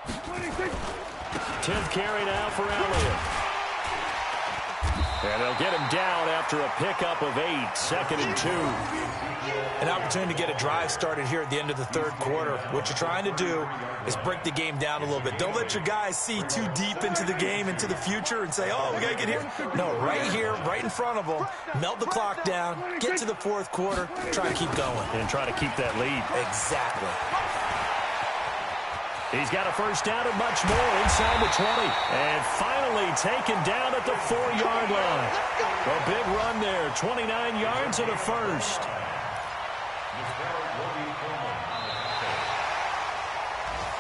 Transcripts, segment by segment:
10th carry now for Elliott. And they'll get him down after a pickup of 8, 2nd and 2. An opportunity to get a drive started here at the end of the third quarter. What you're trying to do is break the game down a little bit. Don't let your guys see too deep into the game, into the future, and say, oh, we got to get here. No, right here, right in front of them. Melt the clock down, get to the fourth quarter, try to keep going. And try to keep that lead. Exactly. He's got a first down and much more inside the 20. And finally taken down at the 4-yard line. A big run there, 29 yards and a first.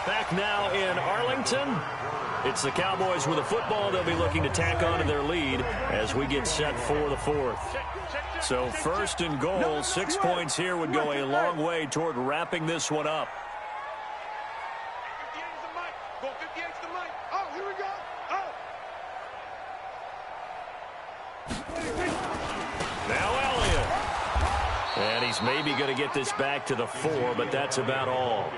Back now in Arlington. It's the Cowboys with a football. They'll be looking to tack on to their lead as we get set for the fourth. So 1st and goal, 6 points here would go a long way toward wrapping this one up. Now Elliott. And he's maybe going to get this back to the 4, but that's about all.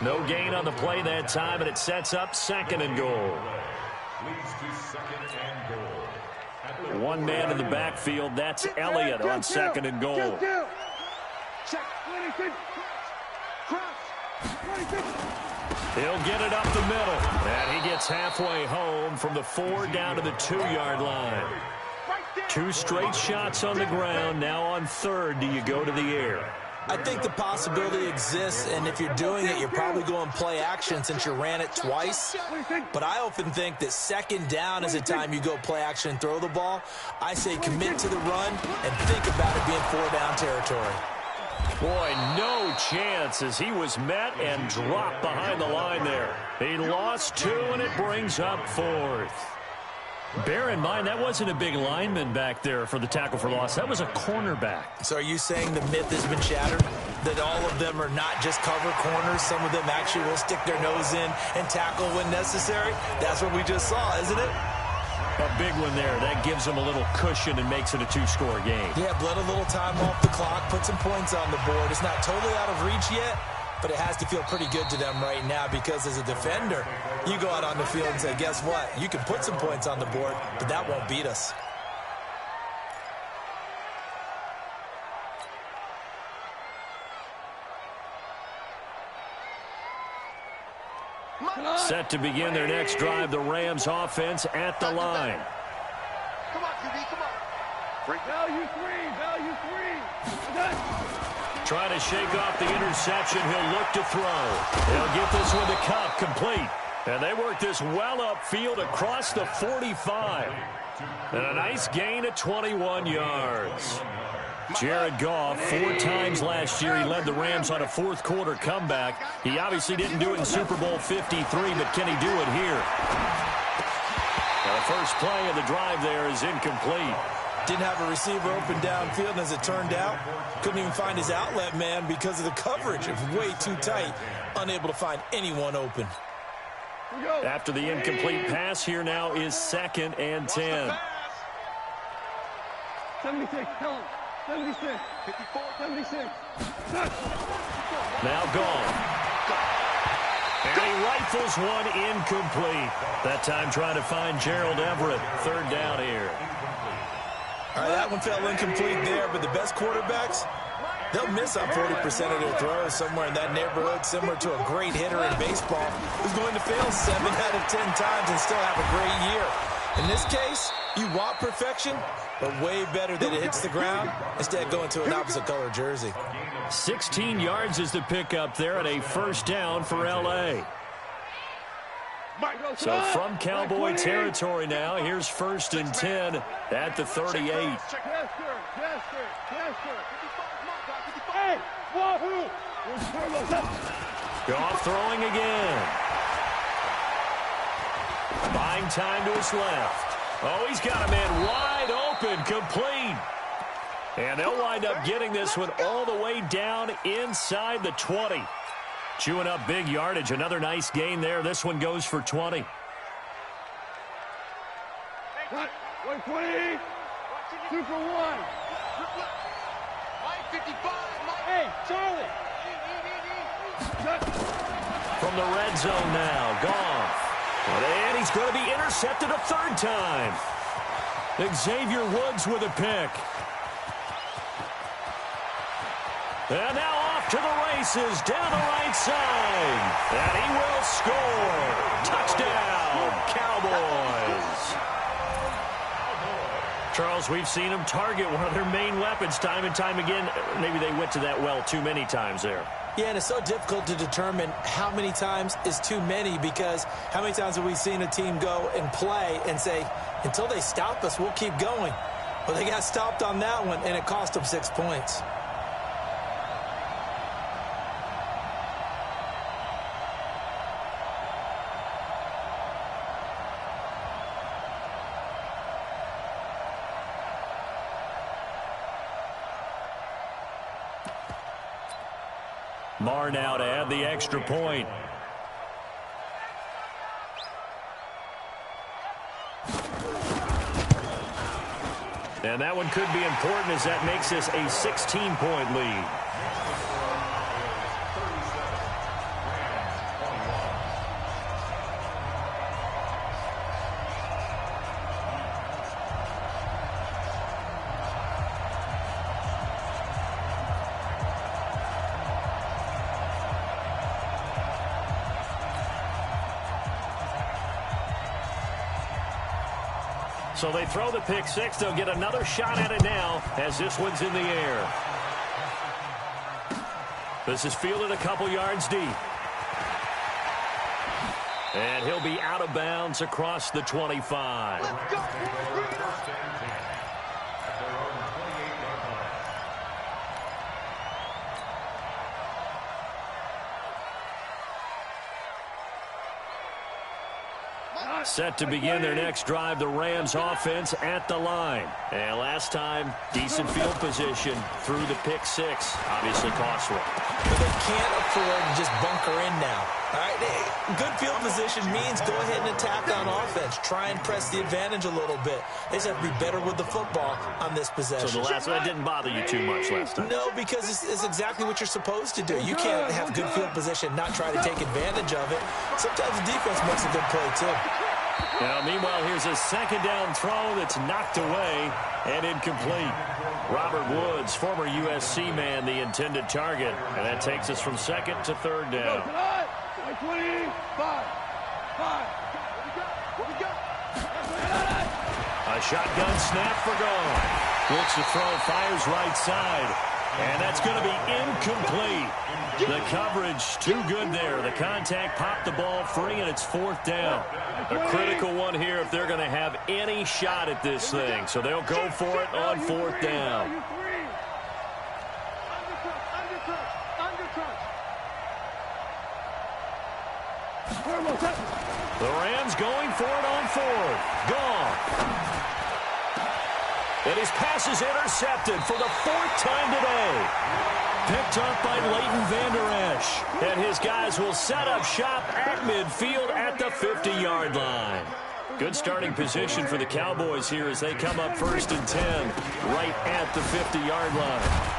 No gain on the play that time, and it sets up 2nd and goal. One man in the backfield. That's Elliott on 2nd and goal. He'll get it up the middle. And he gets halfway home from the 4 down to the 2-yard line. 2 straight shots on the ground. Now on 3rd, do you go to the air? I think the possibility exists, and if you're doing it, you're probably going play action since you ran it twice. But I often think that 2nd down is the time you go play action and throw the ball. I say commit to the run and think about it being 4-down territory. Boy, no chance as he was met and dropped behind the line there. He lost 2, and it brings up 4th. Bear in mind, that wasn't a big lineman back there for the tackle for loss. That was a cornerback. So are you saying the myth has been shattered? That all of them are not just cover corners? Some of them actually will stick their nose in and tackle when necessary? That's what we just saw, isn't it? A big one there. That gives them a little cushion and makes it a 2-score game. Yeah, let a little time off the clock, put some points on the board. It's not totally out of reach yet, but it has to feel pretty good to them right now because as a defender, you go out on the field and say, guess what? You can put some points on the board, but that won't beat us. Set to begin their next drive, the Rams offense at the line. Come on, QB, come on. Value 3. Trying to shake off the interception. He'll look to throw. He'll get this one to Cup, complete. And they work this well upfield across the 45. And a nice gain of 21 yards. Jared Goff, 4 times last year, he led the Rams on a fourth-quarter comeback. He obviously didn't do it in Super Bowl 53, but can he do it here? Now the first play of the drive there is incomplete. Didn't have a receiver open downfield, and as it turned out, couldn't even find his outlet man because of the coverage. It was way too tight, unable to find anyone open. After the incomplete pass, here now is 2nd and 10. 76, tell him. 76. 54, 76. Now gone. And he rifles one incomplete. That time trying to find Gerald Everett. 3rd down here. All right, that one fell incomplete there, but the best quarterbacks, they'll miss on 40% of their throws, somewhere in that neighborhood, similar to a great hitter in baseball who's going to fail 7 out of 10 times and still have a great year. In this case, you want perfection, but way better that it hits the ground instead of going to an opposite color jersey. 16 yards is the pickup there and a 1st down for L.A. So from Cowboy territory now, here's 1st and 10 at the 38. Yes, sir. Hey, wahoo! Goff throwing again. Buying time to his left. Oh, he's got a man wide open, complete. And they'll wind up getting this one all the way down inside the 20. Chewing up big yardage. Another nice gain there. This one goes for 20. 120. 2 for 1. Hey, Charlie. From from the red zone now. Goff. And he's going to be intercepted a third time. Xavier Woods with a pick. And now off to the races down the right side. And he will score. Touchdown, Cowboys. Charles, we've seen them target one of their main weapons time and time again. Maybe they went to that well too many times there. Yeah, and it's so difficult to determine how many times is too many, because how many times have we seen a team go and play and say, until they stop us, we'll keep going. Well, they got stopped on that one, and it cost them 6 points. Marr now to add the extra point. And that one could be important, as that makes this a 16-point lead. So they throw the pick six. They'll get another shot at it now as this one's in the air. This is fielded a couple yards deep. And he'll be out of bounds across the 25. Let's go. Set to begin their next drive, the Rams offense at the line. And last time, decent field position through the pick six. Obviously costly. But they can't afford to just bunker in now. All right, good field position means go ahead and attack on offense. Try and press the advantage a little bit. They just have to be better with the football on this possession. So the last one didn't bother you too much last time? No, because it's exactly what you're supposed to do. You can't have good field position, not try to take advantage of it. Sometimes the defense makes a good play, too. Now, meanwhile, here's a second down throw that's knocked away and incomplete. Robert Woods, former USC man, the intended target. And that takes us from second to third down. 25. A shotgun snap for Goff. Looks to throw, fires right side. And that's going to be incomplete. The coverage too good there. The contact popped the ball free, and it's fourth down. A critical one here if they're going to have any shot at this thing. So they'll go for it on fourth down. The Rams going for it on fourth. Goff. And his pass is intercepted for the fourth time today. Picked up by Leighton Vander Esch. And his guys will set up shop at midfield at the 50-yard line. Good starting position for the Cowboys here as they come up 1st and 10 right at the 50-yard line.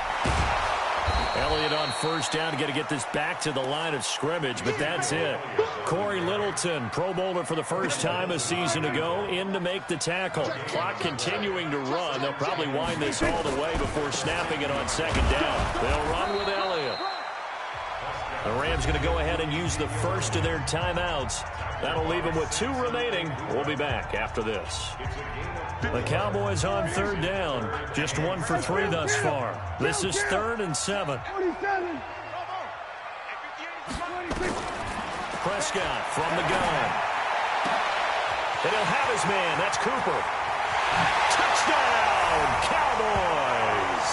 Elliott on first down. Got to get this back to the line of scrimmage, but that's it. Corey Littleton, Pro Bowler for the first time a season ago, in to make the tackle. Clock continuing to run. They'll probably wind this all the way before snapping it on second down. They'll run with Elliott. The Rams going to go ahead and use the first of their timeouts. That'll leave them with 2 remaining. We'll be back after this. The Cowboys on third down. Just 1 for 3 thus far. This is 3rd and 7. Prescott from the gun. And he'll have his man. That's Cooper. Touchdown, Cowboys.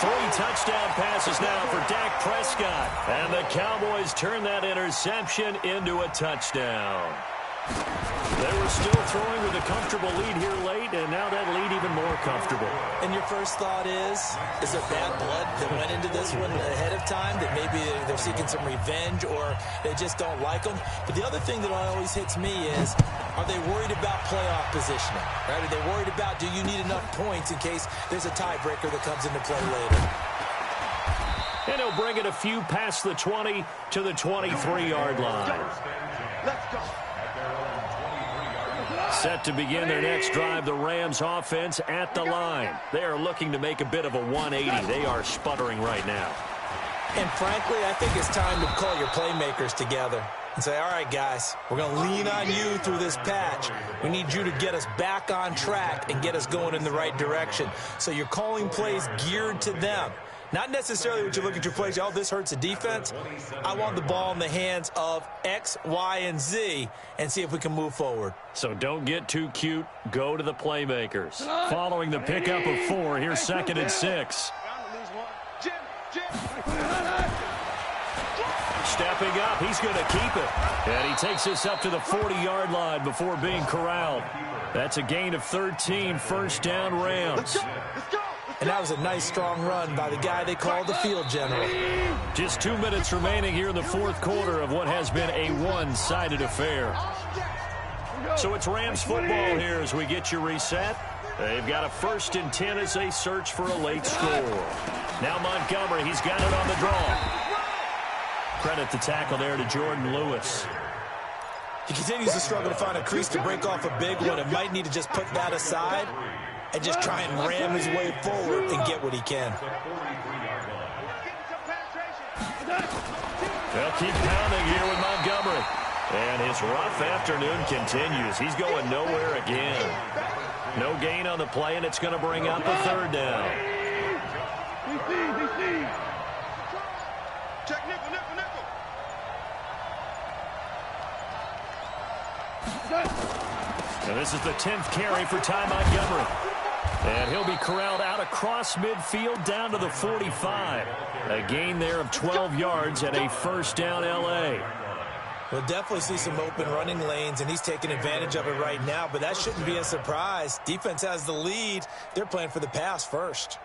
3 touchdown passes now for Dak Prescott. And the Cowboys turn that interception into a touchdown. They were still throwing with a comfortable lead here late, and now that lead even more comfortable. And your first thought is there bad blood that went into this one ahead of time, that maybe they're seeking some revenge or they just don't like them? But the other thing that always hits me is, are they worried about playoff positioning? Right? Are they worried about, do you need enough points in case there's a tiebreaker that comes into play later? And he'll bring it a few past the 20 to the 23-yard line. Let's go. Set to begin their next drive, the Rams offense at the line. They are looking to make a bit of a 180. They are sputtering right now. And frankly, I think it's time to call your playmakers together and say, all right, guys, we're going to lean on you through this patch. We need you to get us back on track and get us going in the right direction. So you're calling plays geared to them. Not necessarily what you look at your plays, oh, this hurts the defense. I want the ball in the hands of X, Y, and Z and see if we can move forward. So don't get too cute. Go to the playmakers. Following the pickup of 4, here's 2nd and 6. Stepping up, he's going to keep it. And he takes this up to the 40-yard line before being corralled. That's a gain of 13, first down Rams. And that was a nice, strong run by the guy they call the field general. Just 2 minutes remaining here in the fourth quarter of what has been a one-sided affair. So it's Rams football here as we get you reset. They've got a 1st and 10 as they search for a late score. Now Montgomery, he's got it on the draw. Credit the tackle there to Jordan Lewis. He continues to struggle to find a crease to break off a big one and might need to just put that aside and just try and ram his way forward and get what he can. They'll keep pounding here with Montgomery. And his rough afternoon continues. He's going nowhere again. No gain on the play, and it's going to bring up a 3rd down. Check nickel, nickel, nickel. And this is the 10th carry for Ty Montgomery. And he'll be corralled out across midfield down to the 45. A gain there of 12 yards and a 1st down L.A. We'll definitely see some open running lanes, and he's taking advantage of it right now, but that shouldn't be a surprise. Defense has the lead. They're playing for the pass first.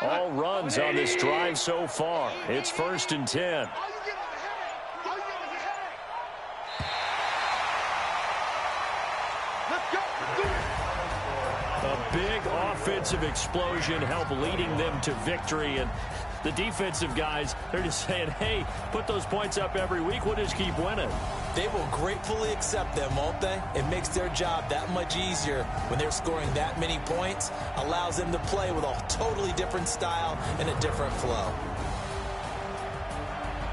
All runs on this drive so far. It's 1st and 10. A big offensive explosion helped leading them to victory. And the defensive guys, they're just saying, hey, put those points up every week. We'll just keep winning. They will gratefully accept them, won't they? It makes their job that much easier when they're scoring that many points. Allows them to play with a totally different style and a different flow.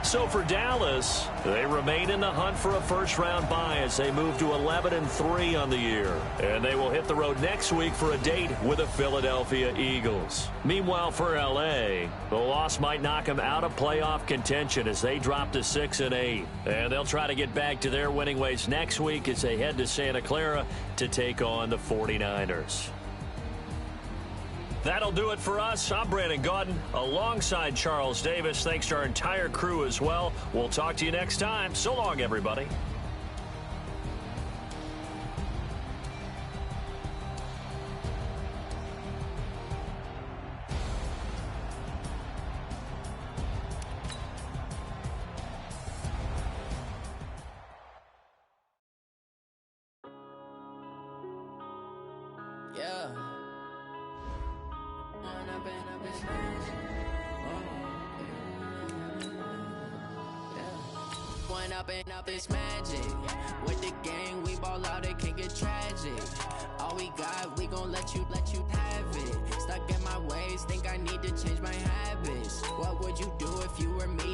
So for Dallas, they remain in the hunt for a first-round bye as they move to 11-3 on the year. And they will hit the road next week for a date with the Philadelphia Eagles. Meanwhile, for L.A., the loss might knock them out of playoff contention as they drop to 6-8. And they'll try to get back to their winning ways next week as they head to Santa Clara to take on the 49ers. That'll do it for us. I'm Brandon Gaudin alongside Charles Davis. Thanks to our entire crew as well. We'll talk to you next time. So long, everybody. Yeah. One up and up is magic. With the gang, we ball out, it can get tragic. All we got, we gon' let you have it. Stuck in my ways, think I need to change my habits. What would you do if you were me?